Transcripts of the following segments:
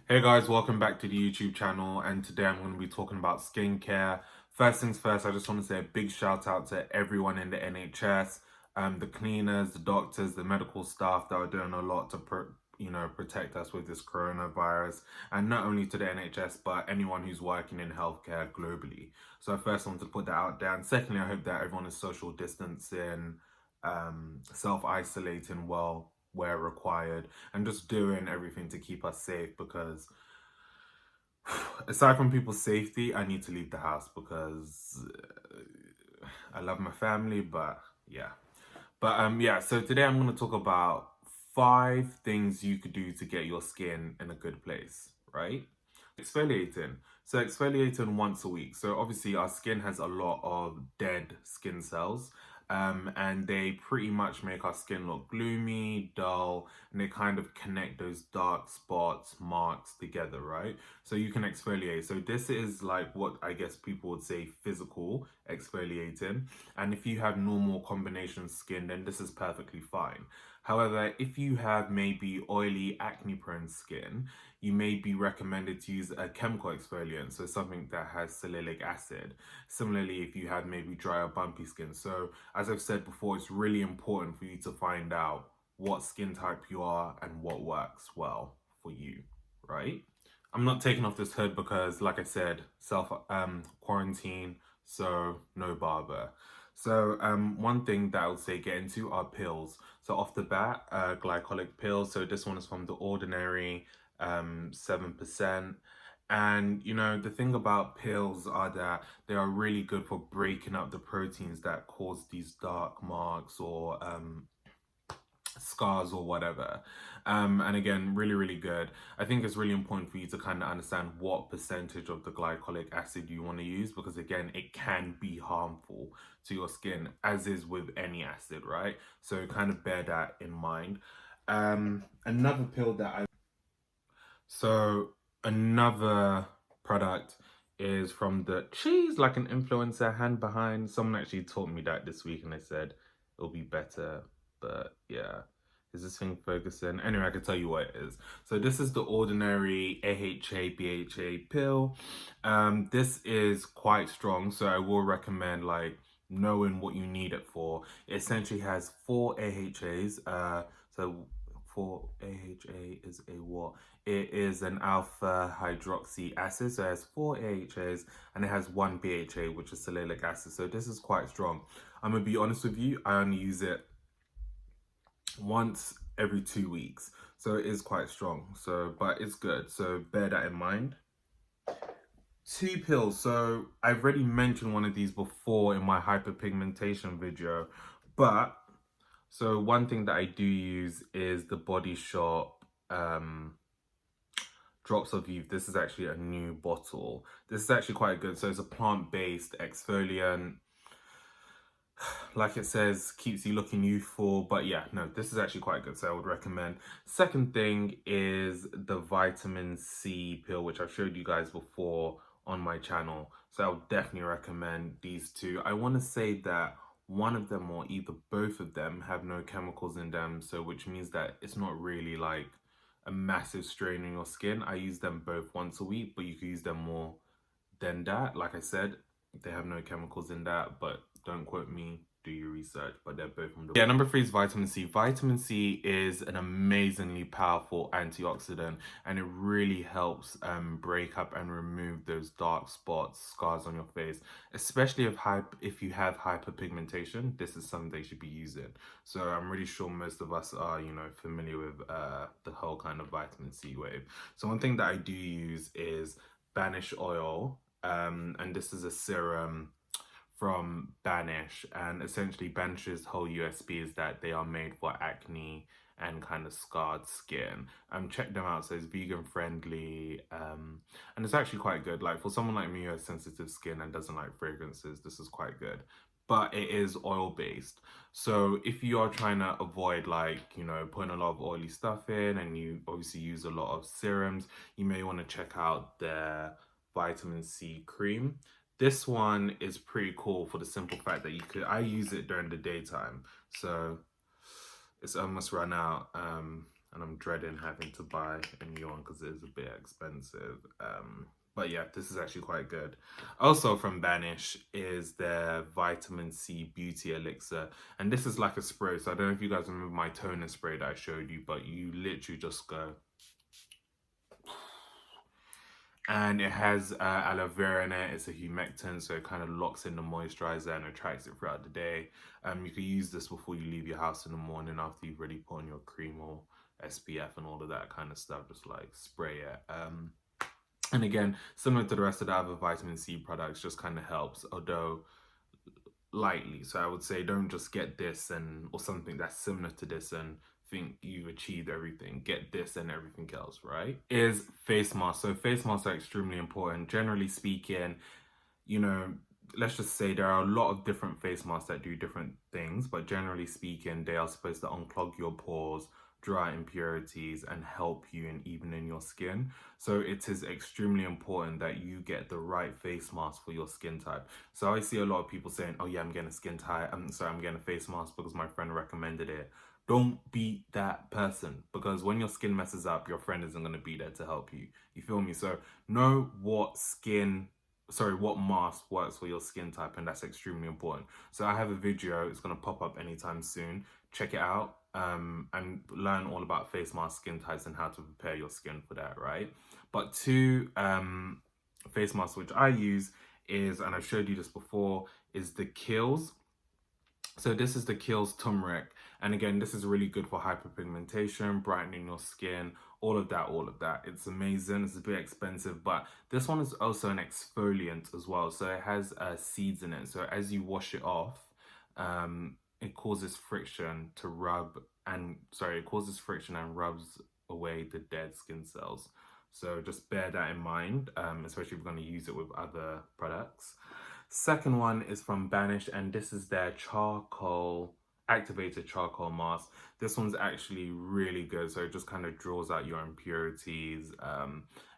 Hey guys, welcome back to the YouTube channel, and today I'm going to be talking about skincare. First things first, I just want to say a big shout out to everyone in the NHS, the cleaners, the doctors, the medical staff that are doing a lot to protect us with this coronavirus, and not only to the NHS but anyone who's working in healthcare globally. So first I want to put that out there, and secondly, I hope that everyone is social distancing, self-isolating well where required, and just doing everything to keep us safe, because aside from people's safety, I need to leave the house because I love my family, but yeah. Yeah, so today I'm going to talk about 5 things you could do to get your skin in a good place, right? Exfoliating. So exfoliating once a week. So obviously our skin has a lot of dead skin cells. And they pretty much make our skin look gloomy, dull, and they kind of connect those dark spots, marks together, right? So you can exfoliate. So this is like what I guess people would say physical exfoliating. And if you have normal combination skin, then this is perfectly fine. However, if you have maybe oily, acne-prone skin, you may be recommended to use a chemical exfoliant, so something that has salicylic acid. Similarly, if you have maybe dry or bumpy skin. So, as I've said before, it's really important for you to find out what skin type you are and what works well for you, right? I'm not taking off this hood because, like I said, self quarantine, so no barber. So one thing that I would say get into are pills. So off the bat, glycolic pills. So this one is from The Ordinary, 7%. And you know, the thing about pills are that they are really good for breaking up the proteins that cause these dark marks or scars or whatever. And again, really good. I think it's really important for you to kind of understand what percentage of the glycolic acid you want to use, because again, it can be harmful to your skin, as is with any acid, right? So kind of bear that in mind. Another pill that I so another product is from the Cheese Like an Influencer Hand Behind. Someone actually taught me that this week and they said it'll be better. But yeah, is this thing focusing? Anyway, I can tell you what it is. So this is The Ordinary AHA BHA pill. This is quite strong, so I will recommend like knowing what you need it for. It essentially has 4 AHAs. So 4 AHA is a what? It is an alpha hydroxy acid, so it has 4 AHAs and it has 1 BHA, which is salicylic acid. So this is quite strong. I'm gonna be honest with you, I only use it once every 2 weeks, so it is quite strong. So, but it's good. So bear that in mind. 2 pills. So I've already mentioned one of these before in my hyperpigmentation video, but so one thing that I do use is the Body Shop Drops of Youth. This is actually a new bottle. This is actually quite good. So it's a plant-based exfoliant. Like it says, keeps you looking youthful. But yeah, no, this is actually quite good. So I would recommend. Second thing is the vitamin C pill, which I've showed you guys before on my channel. So I would definitely recommend these two. I want to say that one of them or either both of them have no chemicals in them. So which means that it's not really like a massive strain on your skin. I use them both once a week, but you can use them more than that. Like I said, they have no chemicals in that, but don't quote me, do your research, but they're both from the... Yeah, number 3 is vitamin C. Vitamin C is an amazingly powerful antioxidant, and it really helps break up and remove those dark spots, scars on your face, especially if you have hyperpigmentation. This is something they should be using. So I'm really sure most of us are, you know, familiar with the whole kind of vitamin C wave. So one thing that I do use is Banish oil, and this is a serum from Banish, and essentially Banish's whole USP is that they are made for acne and kind of scarred skin. Check them out. So it's vegan friendly, and it's actually quite good. Like for someone like me who has sensitive skin and doesn't like fragrances, this is quite good. But it is oil based. So if you are trying to avoid, like, you know, putting a lot of oily stuff in, and you obviously use a lot of serums, you may want to check out their vitamin C cream. This one is pretty cool for the simple fact that I use it during the daytime. So it's almost run out. and I'm dreading having to buy a new one because it is a bit expensive. But yeah, this is actually quite good. Also from Banish is their vitamin C beauty elixir, and this is like a spray. So I don't know if you guys remember my toner spray that I showed you, but you literally just go, and it has aloe vera in it. It's a humectant, so it kind of locks in the moisturizer and attracts it throughout the day. You can use this before you leave your house in the morning after you've already put on your cream or SPF and all of that kind of stuff. Just like spray it. And again, similar to the rest of the other vitamin C products, just kind of helps, although lightly. So I would say don't just get this and or something that's similar to this and think you've achieved everything. Get this and everything else, right? Is face masks. So face masks are extremely important. Generally speaking, you know, let's just say there are a lot of different face masks that do different things, but generally speaking, they are supposed to unclog your pores, dry impurities, and help you and even in your skin. So it is extremely important that you get the right face mask for your skin type. So I see a lot of people saying, oh yeah, I'm getting a skin type, I'm getting a face mask because my friend recommended it. Don't be that person, because when your skin messes up, your friend isn't going to be there to help you. You feel me? So know what mask works for your skin type, and that's extremely important. So I have a video, it's going to pop up anytime soon. Check it out and learn all about face mask skin types and how to prepare your skin for that, right? But two face masks which I use is, and I showed you this before, is the Kiehl's. So this is the Kiehl's turmeric, and again, this is really good for hyperpigmentation, brightening your skin, all of that. It's amazing. It's a bit expensive, but this one is also an exfoliant as well. So it has seeds in it. So as you wash it off, it causes friction to rub and it causes friction and rubs away the dead skin cells. So just bear that in mind, especially if you're going to use it with other products. Second one is from Banish, and this is their activated charcoal mask. This one's actually really good, so it just kind of draws out your impurities,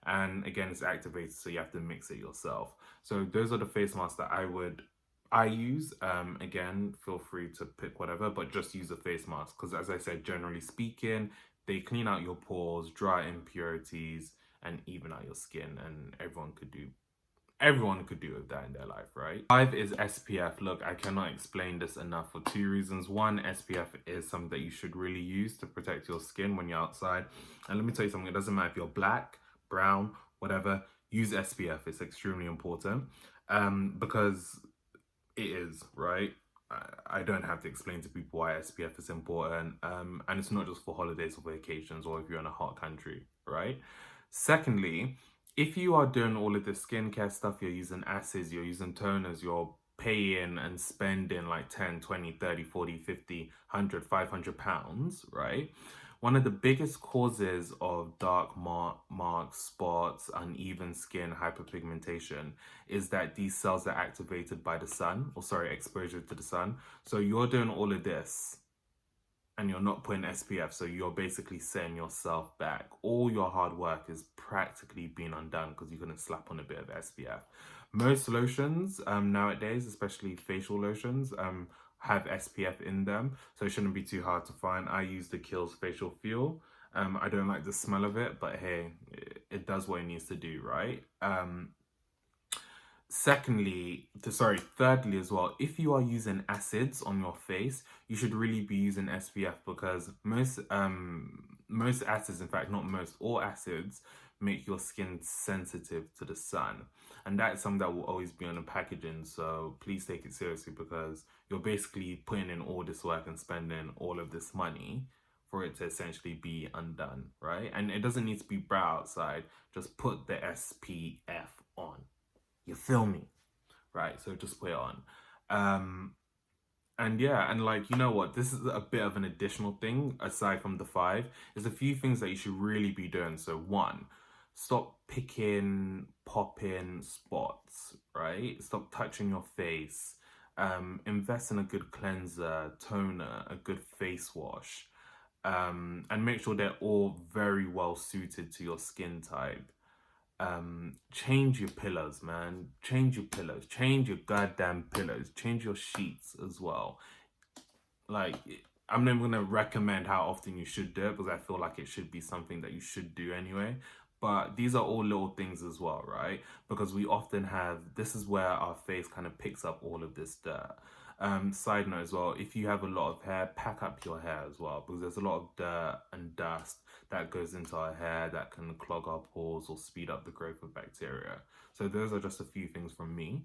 and again, it's activated, so you have to mix it yourself. So those are the face masks that I use. Again, feel free to pick whatever, but just use a face mask, because as I said, generally speaking, they clean out your pores, dry impurities, and even out your skin, and everyone could do with that in their life, right? 5 is SPF. Look, I cannot explain this enough for two reasons. One, SPF is something that you should really use to protect your skin when you're outside. And let me tell you something, it doesn't matter if you're black, brown, whatever, use SPF. It's extremely important because it is, right? I don't have to explain to people why SPF is important. And it's not just for holidays or vacations or if you're in a hot country, right? Secondly, if you are doing all of the skincare stuff, you're using acids, you're using toners, you're paying and spending like 10, 20, 30, 40, 50, 100, 500 pounds, right? One of the biggest causes of dark marks, spots, uneven skin, hyperpigmentation is that these cells are activated by the sun, exposure to the sun. So you're doing all of this and you're not putting SPF, so you're basically setting yourself back. All your hard work is practically being undone because you're going to slap on a bit of SPF. Most lotions nowadays, especially facial lotions, have SPF in them, so it shouldn't be too hard to find. I use the Kiehl's facial fuel. I don't like the smell of it, but hey, it does what it needs to do, right? Thirdly as well, if you are using acids on your face, you should really be using SPF, because most acids, in fact not most, all acids make your skin sensitive to the sun, and that's something that will always be on the packaging. So please take it seriously, because you're basically putting in all this work and spending all of this money for it to essentially be undone, right? And it doesn't need to be brow outside, just put the SPF on. You feel me? Right, so just put it on. And yeah, and like, you know what? This is a bit of an additional thing aside from the 5. There's a few things that you should really be doing. So 1, stop picking, popping spots, right? Stop touching your face. Invest in a good cleanser, toner, a good face wash. And make sure they're all very well suited to your skin type. Change your pillows, man. Change your pillows. Change your goddamn pillows. Change your sheets as well. Like, I'm never gonna recommend how often you should do it because I feel like it should be something that you should do anyway. But these are all little things as well, right? Because we often have, this is where our face kind of picks up all of this dirt. Side note as well, if you have a lot of hair, pack up your hair as well because there's a lot of dirt and dust that goes into our hair that can clog our pores or speed up the growth of bacteria. So those are just a few things from me.